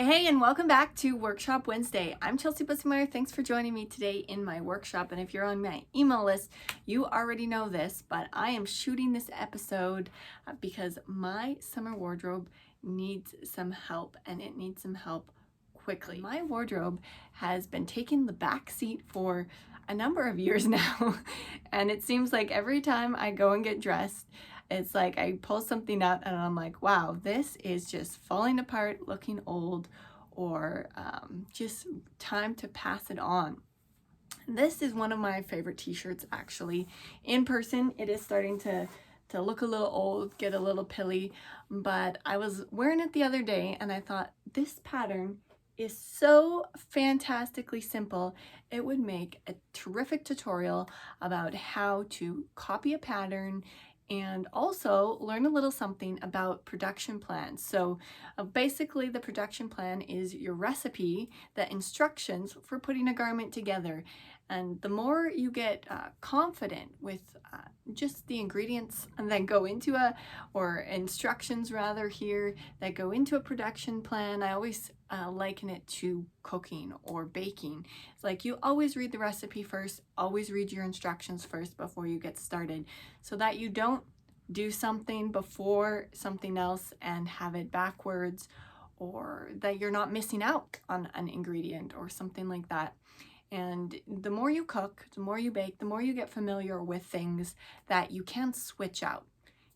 Hey, and welcome back to Workshop Wednesday. I'm Chelsea Bussemeyer. Thanks for joining me today in my workshop. And if you're on my email list, you already know this, but I am shooting this episode because my summer wardrobe needs some help, and it needs some help quickly. My wardrobe has been taking the back seat for a number of years now, and it seems like every time I go and get dressed, it's like I pull something out and I'm like, wow, this is just falling apart, looking old, or just time to pass it on. This is one of my favorite t-shirts, actually. In person, it is starting to look a little old, get a little pilly, but I was wearing it the other day and I thought, this pattern is so fantastically simple. It would make a terrific tutorial about how to copy a pattern and also learn a little something about production plans. So basically the production plan is your recipe, the instructions for putting a garment together. And the more you get confident with just the ingredients and that go into or instructions rather here, that go into a production plan, I always liken it to cooking or baking. It's like you always read the recipe first, always read your instructions first before you get started, so that you don't do something before something else and have it backwards, or that you're not missing out on an ingredient or something like that. And the more you cook, the more you bake, the more you get familiar with things that you can switch out.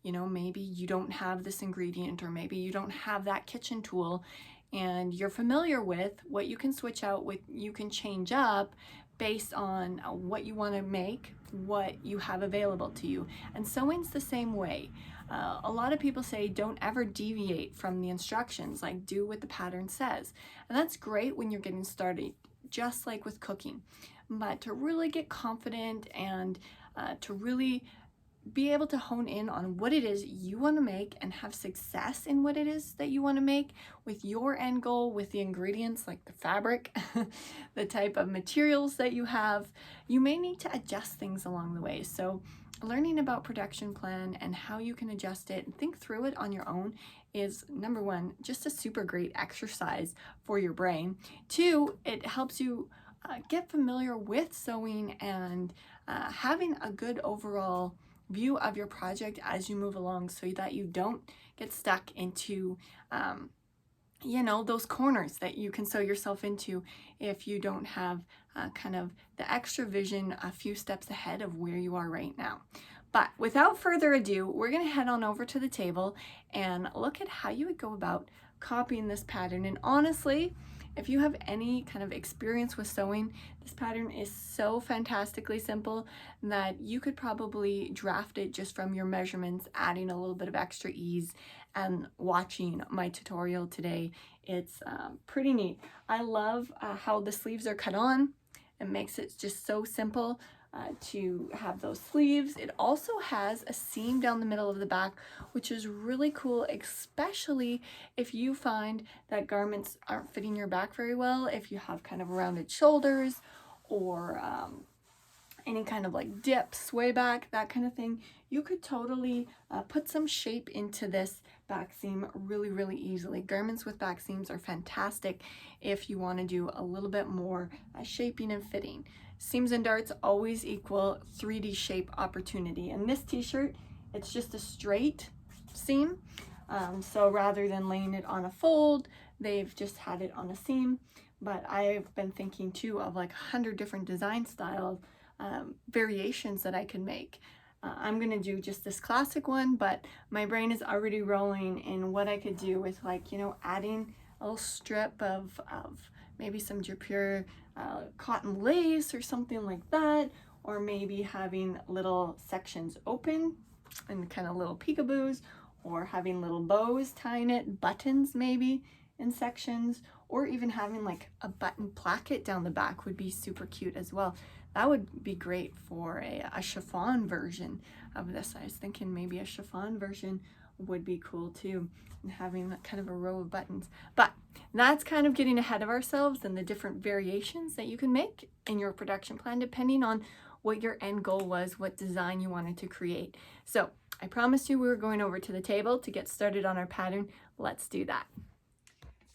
You know, maybe you don't have this ingredient, or maybe you don't have that kitchen tool, and you're familiar with what you can switch out, what you can change up based on what you want to make, what you have available to you. And sewing's the same way. A lot of people say don't ever deviate from the instructions, like do what the pattern says. And that's great when you're getting started, just like with cooking. But to really get confident and to really be able to hone in on what it is you want to make and have success in what it is that you want to make with your end goal, with the ingredients like the fabric, the type of materials that you have, you may need to adjust things along the way. So learning about production plan and how you can adjust it and think through it on your own is, number one, just a super great exercise for your brain. Two, it helps you get familiar with sewing and having a good overall view of your project as you move along, so that you don't get stuck into those corners that you can sew yourself into if you don't have kind of the extra vision a few steps ahead of where you are right now. But without further ado, we're going to head on over to the table and look at how you would go about copying this pattern. And honestly, if you have any kind of experience with sewing, this pattern is so fantastically simple that you could probably draft it just from your measurements, adding a little bit of extra ease and watching my tutorial today. It's pretty neat. I love how the sleeves are cut on. It makes it just so simple to have those sleeves. It also has a seam down the middle of the back, which is really cool, especially if you find that garments aren't fitting your back very well, if you have kind of rounded shoulders or any kind of like dip, sway back, that kind of thing. You could totally put some shape into this back seam really easily. Garments with back seams are fantastic if you want to do a little bit more shaping and fitting. Seams and darts always equal 3D shape opportunity. And this t-shirt, it's just a straight seam. So rather than laying it on a fold, they've just had it on a seam. But I've been thinking too of like 100 different design style variations that I can make. I'm gonna do just this classic one, but my brain is already rolling in what I could do with, like, adding a little strip of maybe some pure cotton lace or something like that, or maybe having little sections open and kind of little peekaboos, or having little bows tying it, buttons maybe in sections, or even having like a button placket down the back would be super cute as well. That would be great for a chiffon version of this. I was thinking maybe a chiffon version would be cool too, and having that kind of a row of buttons. But that's kind of getting ahead of ourselves and the different variations that you can make in your production plan depending on what your end goal was, what design you wanted to create. So I promised you we were going over to the table to get started on our pattern. Let's do that.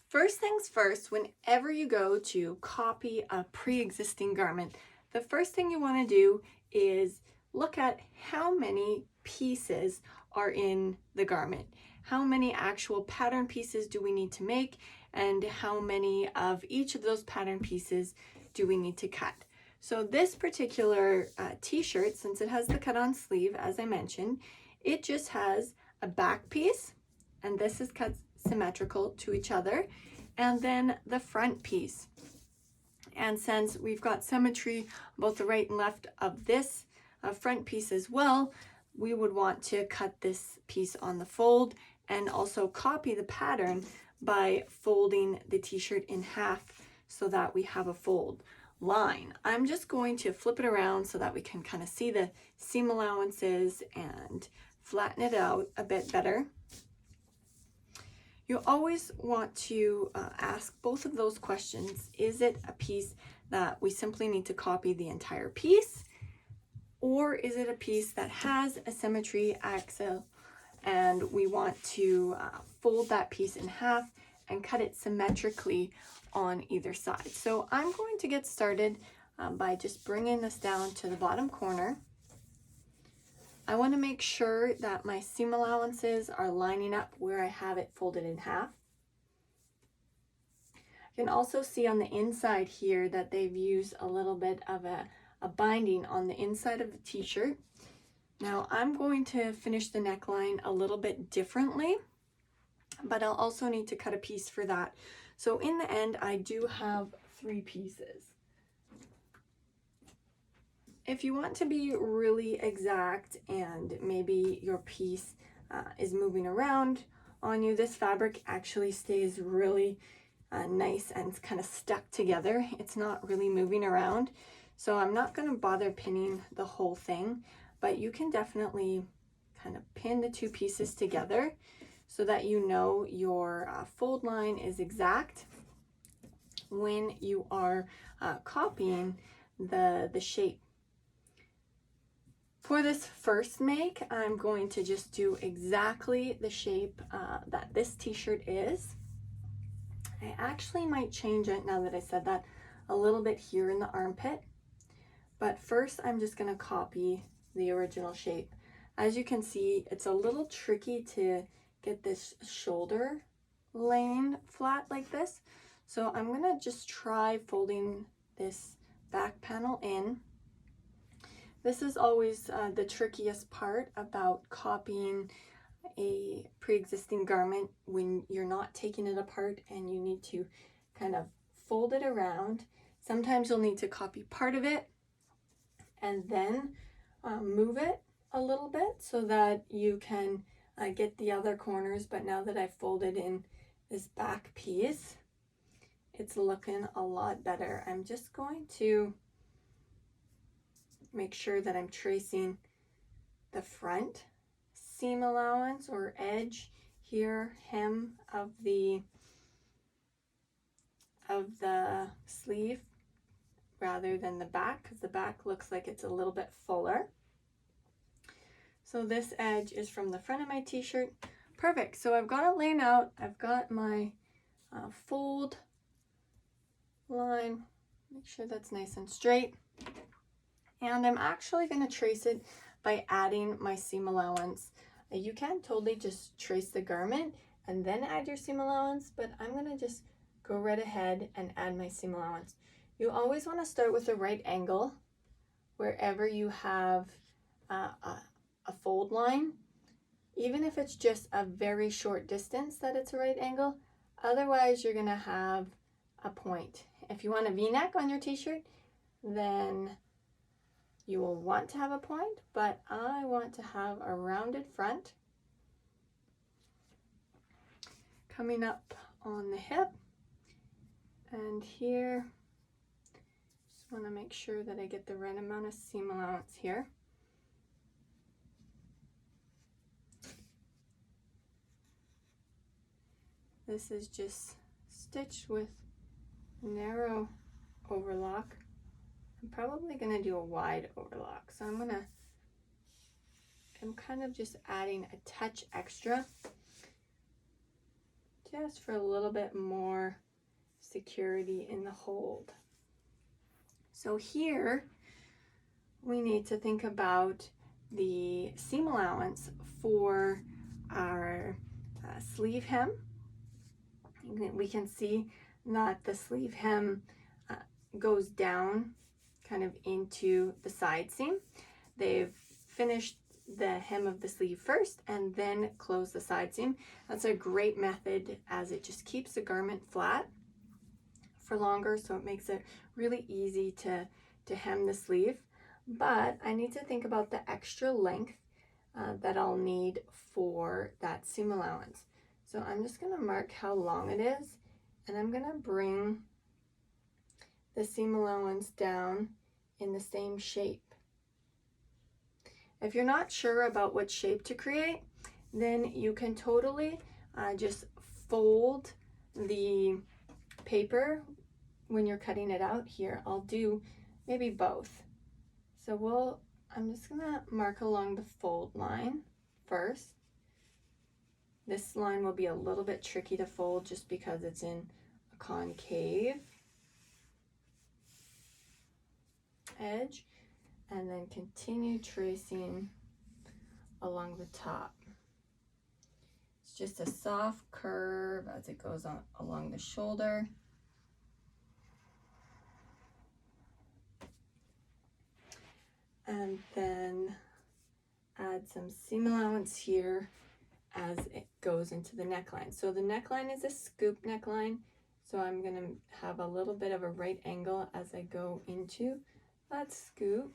First things first, whenever you go to copy a pre-existing garment, the first thing you want to do is look at how many pieces are in the garment. How many actual pattern pieces do we need to make, and how many of each of those pattern pieces do we need to cut? So this particular t-shirt, since it has the cut-on sleeve, as I mentioned, it just has a back piece, and this is cut symmetrical to each other, and then the front piece. And since we've got symmetry both the right and left of this front piece as well, we would want to cut this piece on the fold and also copy the pattern by folding the t-shirt in half so that we have a fold line. I'm just going to flip it around so that we can kind of see the seam allowances and flatten it out a bit better. You always want to ask both of those questions. Is it a piece that we simply need to copy the entire piece? Or is it a piece that has a symmetry axle and we want to fold that piece in half and cut it symmetrically on either side? So I'm going to get started by just bringing this down to the bottom corner. I want to make sure that my seam allowances are lining up where I have it folded in half. You can also see on the inside here that they've used a little bit of a binding on the inside of the t-shirt. Now I'm going to finish the neckline a little bit differently, but I'll also need to cut a piece for that. So in the end, I do have 3 pieces. If you want to be really exact and maybe your piece is moving around on you, this fabric actually stays really nice and kind of stuck together. It's not really moving around. So I'm not going to bother pinning the whole thing, but you can definitely kind of pin the 2 pieces together so that you know your fold line is exact when you are copying the shape. For this first make, I'm going to just do exactly the shape that this t-shirt is. I actually might change it, now that I said that, a little bit here in the armpit. But first, I'm just going to copy the original shape. As you can see, it's a little tricky to get this shoulder laying flat like this. So I'm going to just try folding this back panel in. This is always the trickiest part about copying a pre-existing garment when you're not taking it apart and you need to kind of fold it around. Sometimes you'll need to copy part of it and then move it a little bit so that you can get the other corners. But now that I've folded in this back piece, it's looking a lot better. I'm just going to make sure that I'm tracing the front seam allowance or edge here, hem of the sleeve rather than the back, because the back looks like it's a little bit fuller. So this edge is from the front of my t-shirt. Perfect. So I've got it laying out. I've got my fold line. Make sure that's nice and straight. And I'm actually going to trace it by adding my seam allowance. You can totally just trace the garment and then add your seam allowance, but I'm going to just go right ahead and add my seam allowance. You always want to start with a right angle wherever you have a fold line, even if it's just a very short distance that it's a right angle. Otherwise, you're going to have a point. If you want a V-neck on your t-shirt, then you will want to have a point, but I want to have a rounded front coming up on the hip. And here, just want to make sure that I get the right amount of seam allowance here. This is just stitched with narrow overlock. I'm probably going to do a wide overlock. So I'm kind of just adding a touch extra just for a little bit more security in the hold. So here we need to think about the seam allowance for our sleeve hem. We can see that the sleeve hem goes down kind of into the side seam. They've finished the hem of the sleeve first and then close the side seam. That's a great method as it just keeps the garment flat for longer, so it makes it really easy to hem the sleeve. But I need to think about the extra length that I'll need for that seam allowance. So I'm just going to mark how long it is, and I'm going to bring the seam allowance down in the same shape. If you're not sure about what shape to create, then you can totally just fold the paper when you're cutting it out. Here, I'll do maybe both. So I'm just gonna mark along the fold line first. This line will be a little bit tricky to fold just because it's in a concave edge, and then continue tracing along the top. It's just a soft curve as it goes on along the shoulder. And then add some seam allowance here as it goes into the neckline. So the neckline is a scoop neckline, so I'm going to have a little bit of a right angle as I go into that scoop.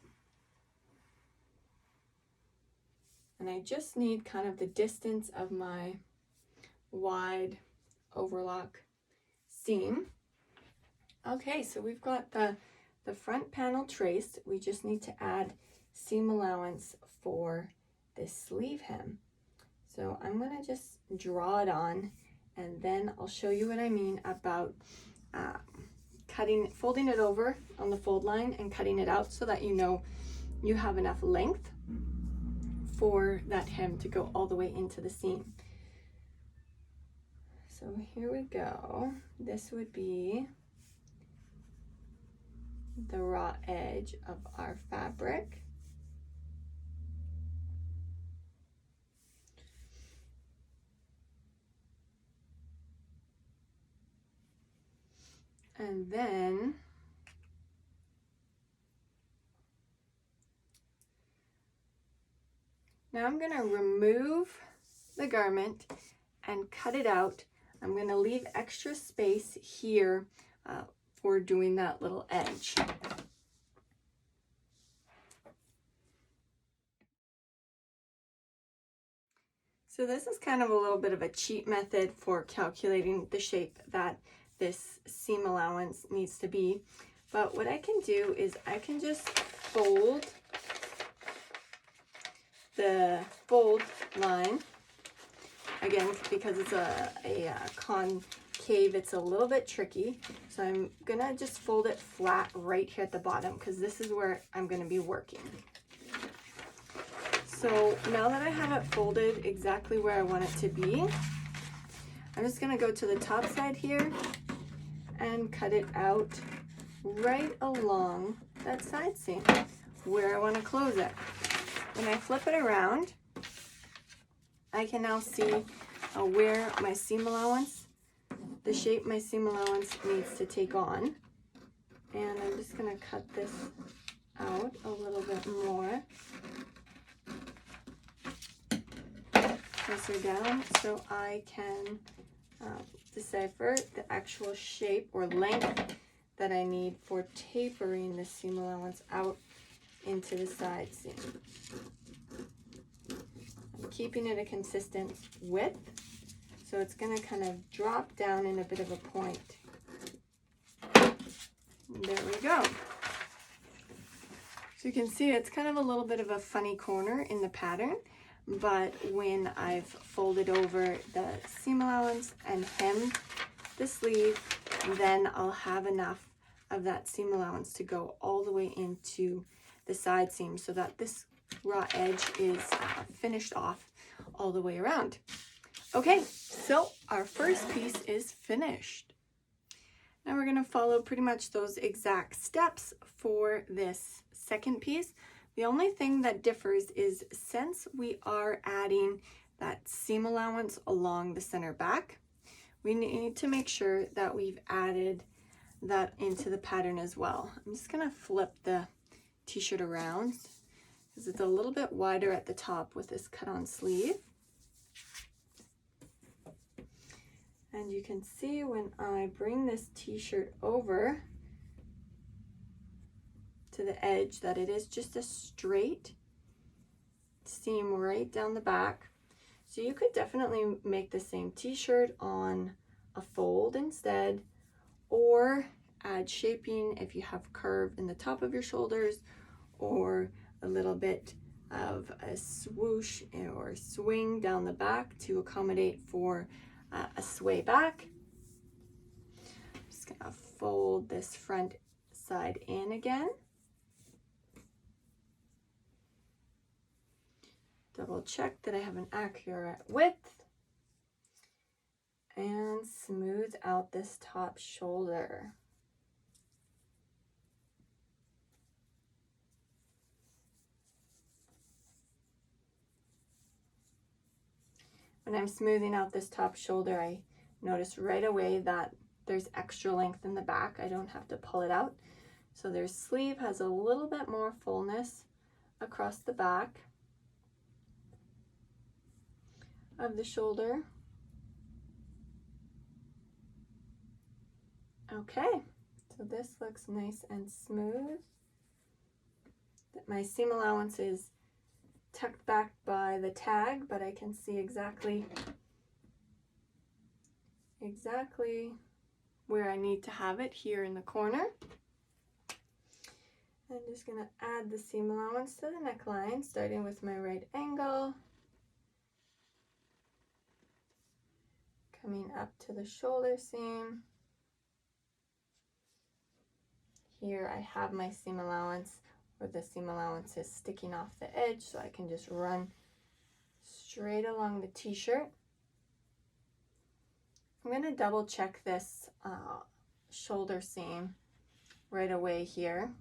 And I just need kind of the distance of my wide overlock seam. Okay, so we've got the front panel traced. We just need to add seam allowance for this sleeve hem. So I'm going to just draw it on, and then I'll show you what I mean about folding it over on the fold line and cutting it out so that you know you have enough length for that hem to go all the way into the seam. So here we go. This would be the raw edge of our fabric. And then now I'm going to remove the garment and cut it out. I'm going to leave extra space here for doing that little edge. So this is kind of a little bit of a cheat method for calculating the shape that this seam allowance needs to be. But what I can do is I can just fold the fold line. Again, because it's a concave, it's a little bit tricky. So I'm gonna just fold it flat right here at the bottom because this is where I'm gonna be working. So now that I have it folded exactly where I want it to be, I'm just gonna go to the top side here and cut it out right along that side seam where I want to close it. When I flip it around, I can now see where my seam allowance, the shape my seam allowance needs to take on. And I'm just going to cut this out a little bit more. Closer down so I can decipher the actual shape or length that I need for tapering the seam allowance out into the side seam. I'm keeping it a consistent width, so it's going to kind of drop down in a bit of a point. There we go. So you can see it's kind of a little bit of a funny corner in the pattern, but when I've folded over the seam allowance and hemmed the sleeve, then I'll have enough of that seam allowance to go all the way into the side seam so that this raw edge is finished off all the way around. Okay, so our first piece is finished. Now we're going to follow pretty much those exact steps for this second piece. The only thing that differs is since we are adding that seam allowance along the center back, we need to make sure that we've added that into the pattern as well. I'm just going to flip the t-shirt around because it's a little bit wider at the top with this cut-on sleeve. And you can see when I bring this t-shirt over to the edge that it is just a straight seam right down the back. So you could definitely make the same t-shirt on a fold instead, or add shaping if you have curve in the top of your shoulders, or a little bit of a swoosh or swing down the back to accommodate for a sway back. I'm just gonna fold this front side in again. Double check that I have an accurate width and smooth out this top shoulder. When I'm smoothing out this top shoulder, I notice right away that there's extra length in the back. I don't have to pull it out. So their sleeve has a little bit more fullness across the back of the shoulder. Okay, so this looks nice and smooth. My seam allowance is tucked back by the tag, but I can see exactly where I need to have it here in the corner. I'm just going to add the seam allowance to the neckline, starting with my right angle, coming up to the shoulder seam. Here I have my seam allowance, where the seam allowance is sticking off the edge, so I can just run straight along the t-shirt. I'm going to double check this shoulder seam right away here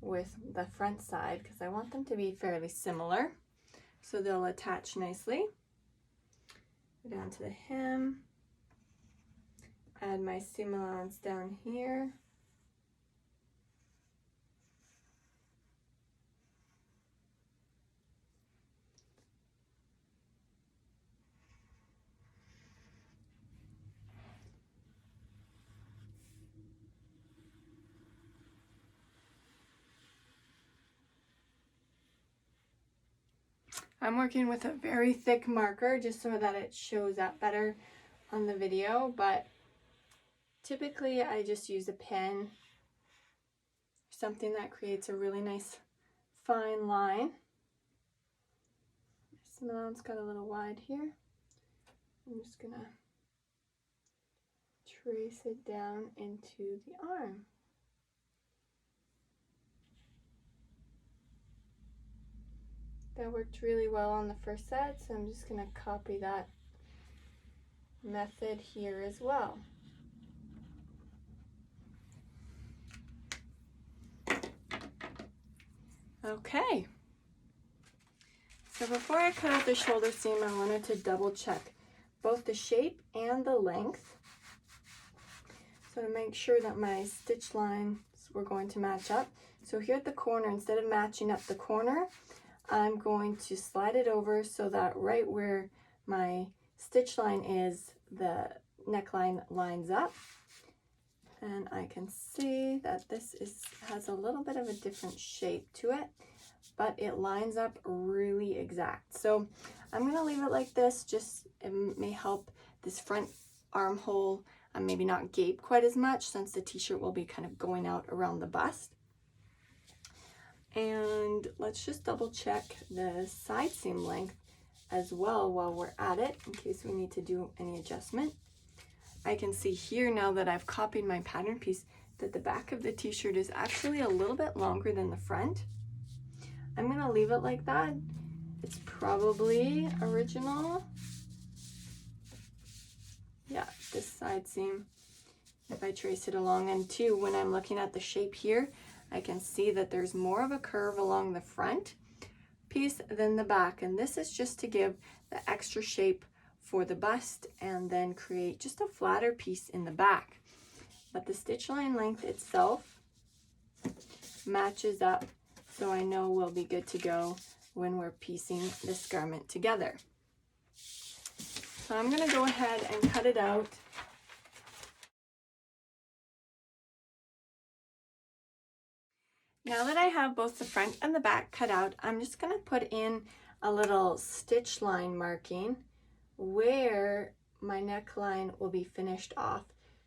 with the front side because I want them to be fairly similar so they'll attach nicely. Go down to the hem, add my seam allowance down here. I'm working with a very thick marker just so that it shows up better on the video, but typically I just use a pen, something that creates a really nice fine line. Seam allowance got a little wide here. I'm just gonna trace it down into the arm. That worked really well on the first set, so I'm just going to copy that method here as well. Okay, so before I cut out the shoulder seam, I wanted to double check both the shape and the length. So to make sure that my stitch lines were going to match up. So here at the corner, instead of matching up the corner, I'm going to slide it over so that right where my stitch line is, the neckline lines up. And I can see that this has a little bit of a different shape to it, but it lines up really exact. So I'm going to leave it like this, just it may help this front armhole maybe not gape quite as much since the t-shirt will be kind of going out around the bust. And let's just double check the side seam length as well while we're at it in case we need to do any adjustment. I can see here now that I've copied my pattern piece that the back of the t-shirt is actually a little bit longer than the front. I'm going to leave it like that. It's probably original, yeah, this side seam, if I trace it along, and too, when I'm looking at the shape here, I can see that there's more of a curve along the front piece than the back, and this is just to give the extra shape for the bust and then create just a flatter piece in the back. But the stitch line length itself matches up, so I know we'll be good to go when we're piecing this garment together. So I'm going to go ahead and cut it out. Now that I have both the front and the back cut out, I'm just going to put in a little stitch line marking where my neckline will be finished off,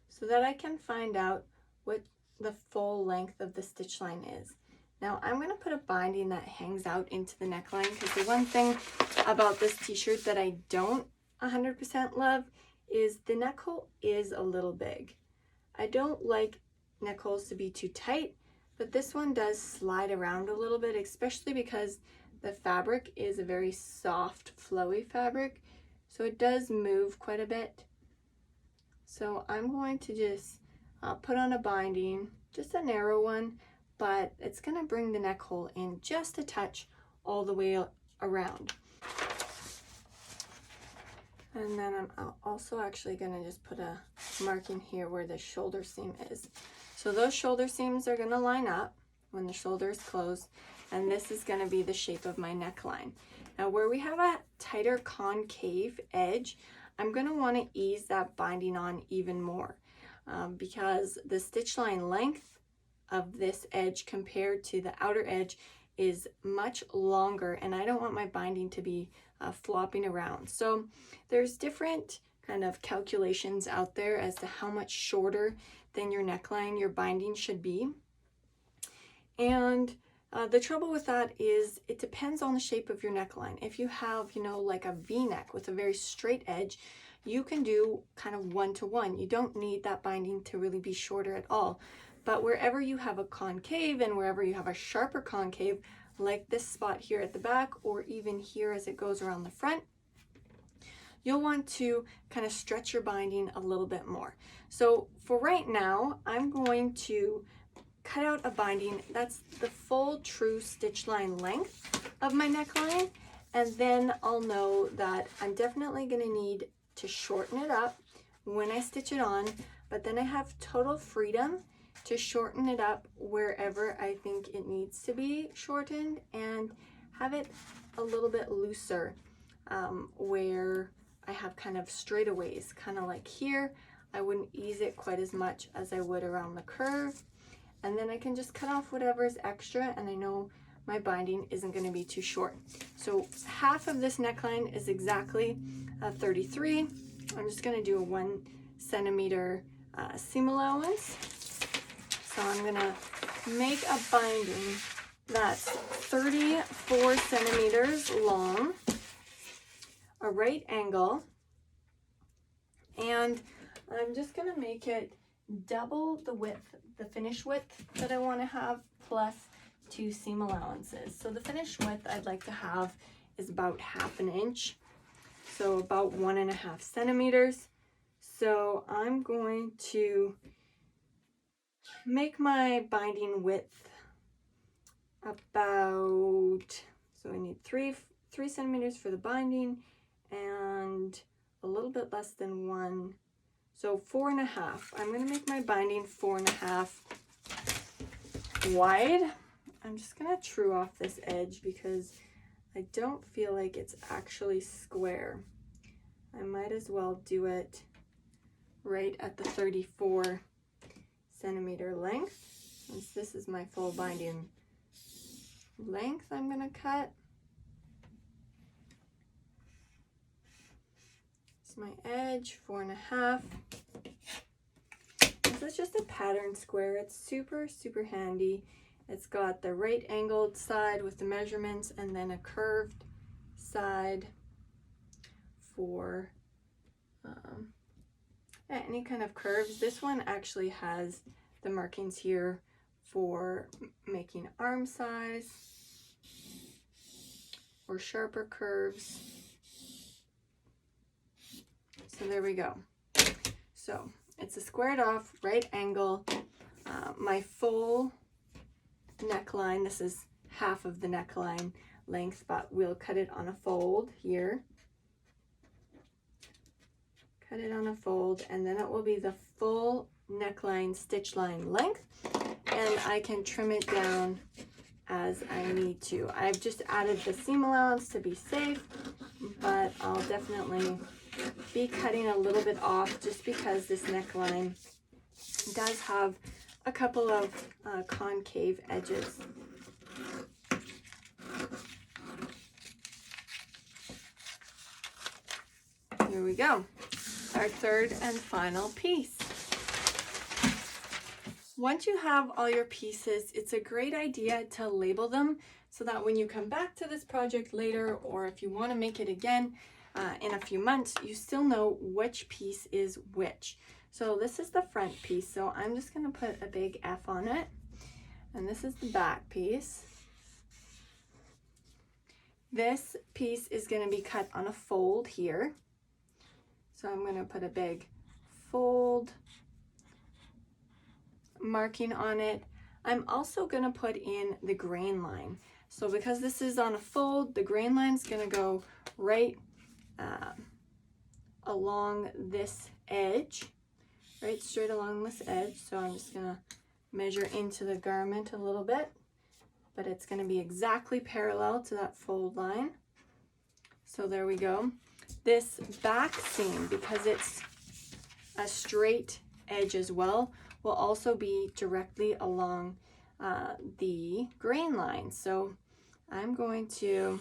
so that I can find out what the full length of the stitch line is. Now I'm going to put a binding that hangs out into the neckline, because the one thing about this t-shirt that I don't 100% love is the neck hole is a little big. I don't like neck holes to be too tight, but this one does slide around a little bit, especially because the fabric is a very soft, flowy fabric, so it does move quite a bit. So I'm going to just put on a binding, just a narrow one, but it's going to bring the neck hole in just a touch all the way around. And then I'm also actually going to just put a marking here where the shoulder seam is. So those shoulder seams are going to line up when the shoulder is closed, and this is going to be the shape of my neckline. Now where we have a tighter concave edge, I'm going to want to ease that binding on even more, because the stitch line length of this edge compared to the outer edge is much longer, and I don't want my binding to be flopping around. So there's different kind of calculations out there as to how much shorter than your neckline your binding should be. And the trouble with that is it depends on the shape of your neckline. If you have, you know, like a V-neck with a very straight edge, you can do kind of 1-to-1. You don't need that binding to really be shorter at all. But wherever you have a concave and wherever you have a sharper concave, like this spot here at the back, or even here as it goes around the front, you'll want to kind of stretch your binding a little bit more. So for right now, I'm going to cut out a binding that's the full true stitch line length of my neckline, and then I'll know that I'm definitely going to need to shorten it up when I stitch it on, but then I have total freedom to shorten it up wherever I think it needs to be shortened, and have it a little bit looser where I have kind of straightaways, kind of like here. I wouldn't ease it quite as much as I would around the curve, and then I can just cut off whatever is extra, and I know my binding isn't going to be too short. So half of this neckline is exactly 33. I'm just going to do a 1 centimeter seam allowance. So I'm going to make a binding that's 34 centimeters long, a right angle, and I'm just going to make it double the width, the finish width that I want to have, plus 2 seam allowances. So the finish width I'd like to have is about 1/2 inch, so about 1.5 centimeters. So I'm going to make my binding width about, so I need 3 centimeters for the binding and a little bit less than 1, so 4.5. I'm going to make my binding 4.5 wide. I'm just going to true off this edge because I don't feel like it's actually square. I might as well do it right at the 34 centimeter length, since this is my full binding length I'm going to cut. It's my edge, 4.5. This is just a pattern square. It's super, super handy. It's got the right angled side with the measurements, and then a curved side for any kind of curves. This one actually has the markings here for making arm size or sharper curves. So there we go. So it's a squared off right angle. My full neckline, this is half of the neckline length, but we'll cut it on a fold here. Cut it on a fold, and then it will be the full neckline stitch line length, and I can trim it down as I need to. I've just added the seam allowance to be safe, but I'll definitely be cutting a little bit off just because this neckline does have a couple of concave edges. Here we go, our third and final piece. Once you have all your pieces, it's a great idea to label them so that when you come back to this project later, or if you want to make it again in a few months, you still know which piece is which. So this is the front piece, so I'm just going to put a big F on it, and this is the back piece. This piece is going to be cut on a fold here, so I'm going to put a big fold marking on it. I'm also going to put in the grain line. So because this is on a fold, the grain line is going to go right along this edge, right straight along this edge. So I'm just going to measure into the garment a little bit, but it's going to be exactly parallel to that fold line. So there we go. This back seam, because it's a straight edge as well, will also be directly along the grain line. So I'm going to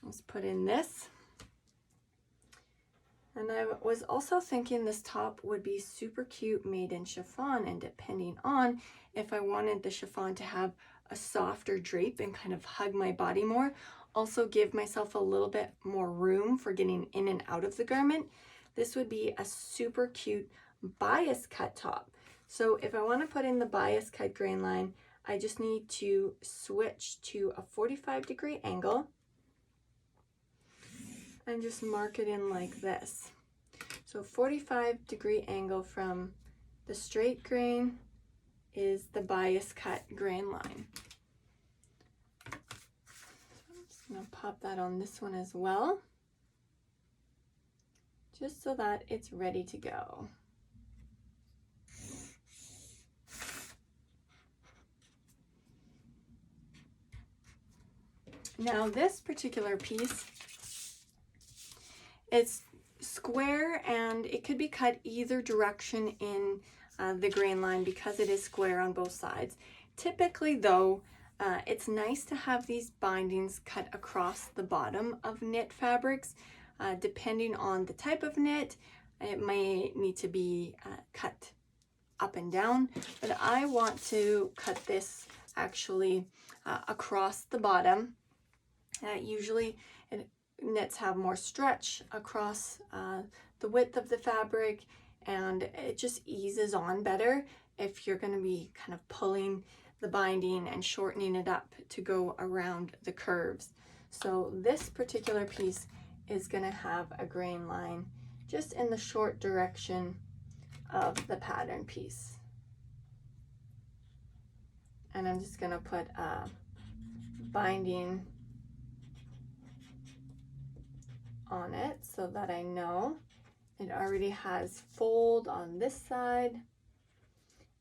let's put in this. And I was also thinking this top would be super cute made in chiffon, and depending on if I wanted the chiffon to have a softer drape and kind of hug my body more, also give myself a little bit more room for getting in and out of the garment, this would be a super cute bias cut top. So if I want to put in the bias cut grain line, I just need to switch to a 45-degree angle and just mark it in like this. So 45-degree angle from the straight grain is the bias cut grain line. I'm just going to pop that on this one as well, just so that it's ready to go. Now this particular piece, it's square and it could be cut either direction in the grain line because it is square on both sides. Typically though, it's nice to have these bindings cut across the bottom of knit fabrics. Depending on the type of knit, it may need to be cut up and down, but I want to cut this actually across the bottom. Usually knits have more stretch across the width of the fabric, and it just eases on better if you're going to be kind of pulling the binding and shortening it up to go around the curves. So this particular piece is going to have a grain line just in the short direction of the pattern piece. And I'm just going to put a binding on it so that I know it already has fold on this side.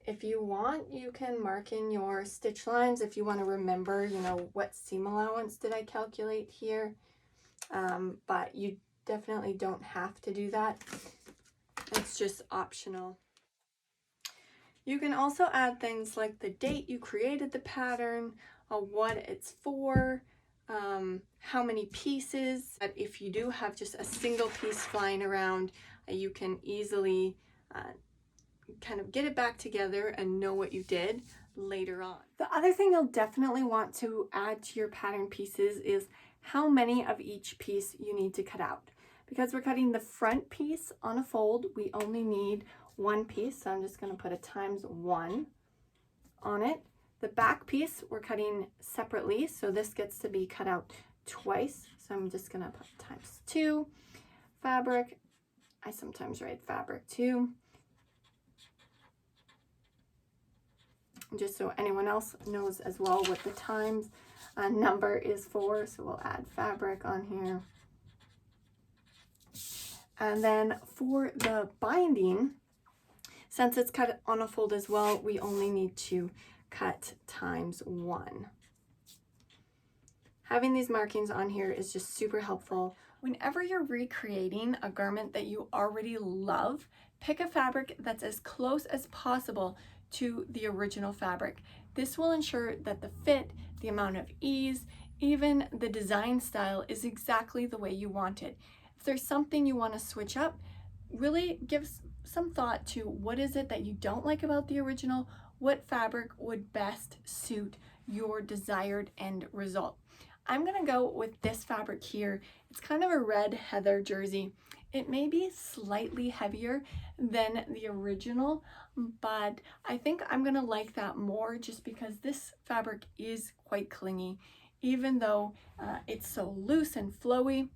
If you want, you can mark in your stitch lines if you want to remember, you know, what seam allowance did I calculate here, but you definitely don't have to do that. It's just optional. You can also add things like the date you created the pattern, what it's for, how many pieces. But if you do have just a single piece flying around, you can easily kind of get it back together and know what you did later on. The other thing you'll definitely want to add to your pattern pieces is how many of each piece you need to cut out. Because we're cutting the front piece on a fold, we only need one piece, so I'm just going to put a ×1 on it. The back piece we're cutting separately, so this gets to be cut out twice, so I'm just going to put ×2. Fabric, I sometimes write fabric too, just so anyone else knows as well what the times number is for. So we'll add fabric on here. And then for the binding, since it's cut on a fold as well, we only need to cut ×1. Having these markings on here is just super helpful. Whenever you're recreating a garment that you already love, pick a fabric that's as close as possible to the original fabric. This will ensure that the fit, the amount of ease, even the design style is exactly the way you want it. If there's something you want to switch up, really give some thought to what is it that you don't like about the original, what fabric would best suit your desired end result. I'm gonna go with this fabric here. It's kind of a red heather jersey. It may be slightly heavier than the original, but I think I'm gonna like that more just because this fabric is quite clingy. Even though it's so loose and flowy,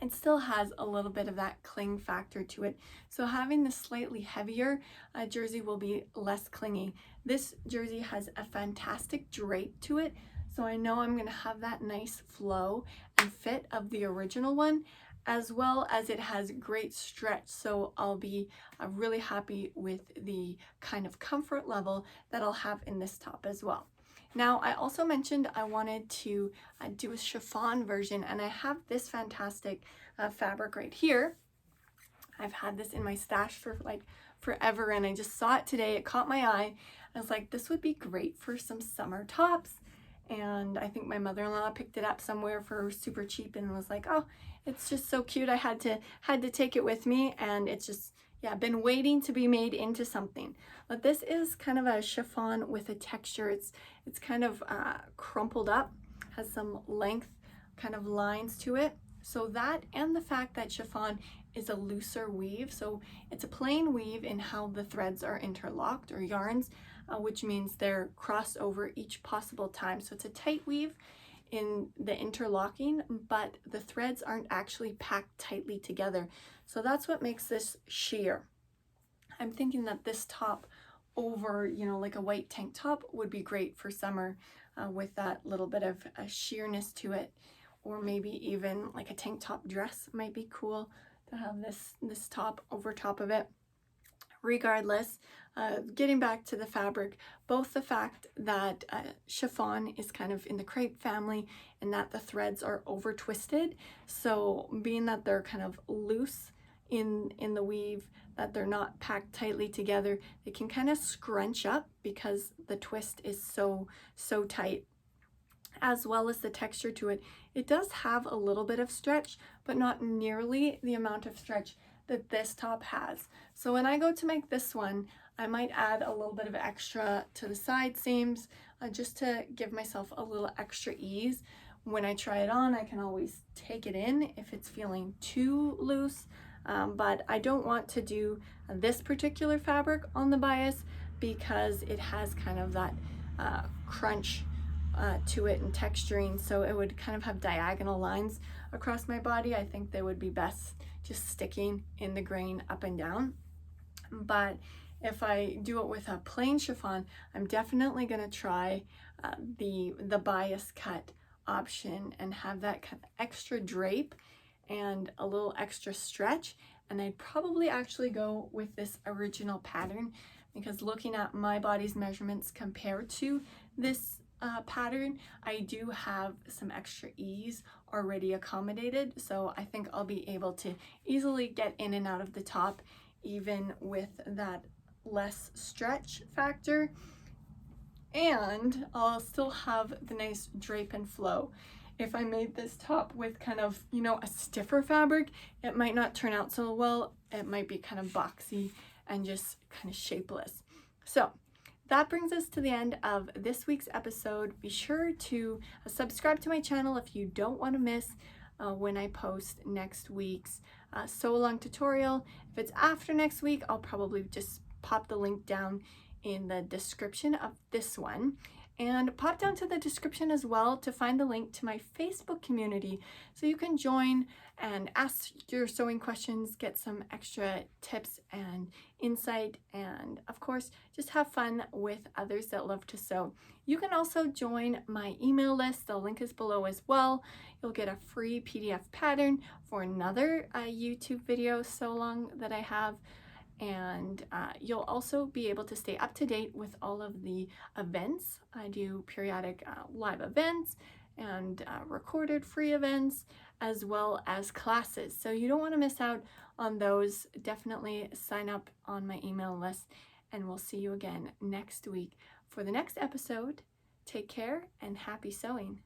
it still has a little bit of that cling factor to it. So having the slightly heavier jersey will be less clingy. This jersey has a fantastic drape to it, so I know I'm gonna have that nice flow and fit of the original one, as well as it has great stretch. So I'll be really happy with the kind of comfort level that I'll have in this top as well. Now, I also mentioned I wanted to do a chiffon version, and I have this fantastic fabric right here. I've had this in my stash for like forever, and I just saw it today. It caught my eye. I was like, this would be great for some summer tops. And I think my mother-in-law picked it up somewhere for super cheap and was like, oh, it's just so cute. I had to take it with me, and it's just, yeah, been waiting to be made into something. But this is kind of a chiffon with a texture. It's kind of crumpled up, has some length kind of lines to it. So that, and the fact that chiffon is a looser weave, so it's a plain weave in how the threads are interlocked, or yarns, which means they're crossed over each possible time. So it's a tight weave in the interlocking, but the threads aren't actually packed tightly together. So that's what makes this sheer. I'm thinking that this top over, you know, like a white tank top would be great for summer with that little bit of a sheerness to it, or maybe even like a tank top dress might be cool to have this top over top of it. Regardless, getting back to the fabric, both the fact that chiffon is kind of in the crepe family and that the threads are over twisted, so being that they're kind of loose in the weave, that they're not packed tightly together, they can kind of scrunch up because the twist is so tight, as well as the texture to it. It does have a little bit of stretch, but not nearly the amount of stretch that this top has. So when I go to make this one, I might add a little bit of extra to the side seams just to give myself a little extra ease. When I try it on, I can always take it in if it's feeling too loose, but I don't want to do this particular fabric on the bias because it has kind of that crunch to it and texturing, so it would kind of have diagonal lines across my body. I think they would be best just sticking in the grain up and down. But if I do it with a plain chiffon, I'm definitely going to try the bias cut option and have that kind of extra drape and a little extra stretch. And I'd probably actually go with this original pattern, because looking at my body's measurements compared to this pattern, I do have some extra ease already accommodated, so I think I'll be able to easily get in and out of the top even with that less stretch factor, and I'll still have the nice drape and flow. If I made this top with kind of, you know, a stiffer fabric, it might not turn out so well. It might be kind of boxy and just kind of shapeless. So that brings us to the end of this week's episode. Be sure to subscribe to my channel if you don't want to miss when I post next week's sew along tutorial. If it's after next week, I'll probably just pop the link down in the description of this one. And pop down to the description as well to find the link to my Facebook community so you can join and ask your sewing questions, get some extra tips and insight, and of course, just have fun with others that love to sew. You can also join my email list. The link is below as well. You'll get a free PDF pattern for another YouTube video sew along that I have. And you'll also be able to stay up to date with all of the events. I do periodic live events and recorded free events, as well as classes. So you don't want to miss out on those. Definitely sign up on my email list, and we'll see you again next week for the next episode. Take care and happy sewing.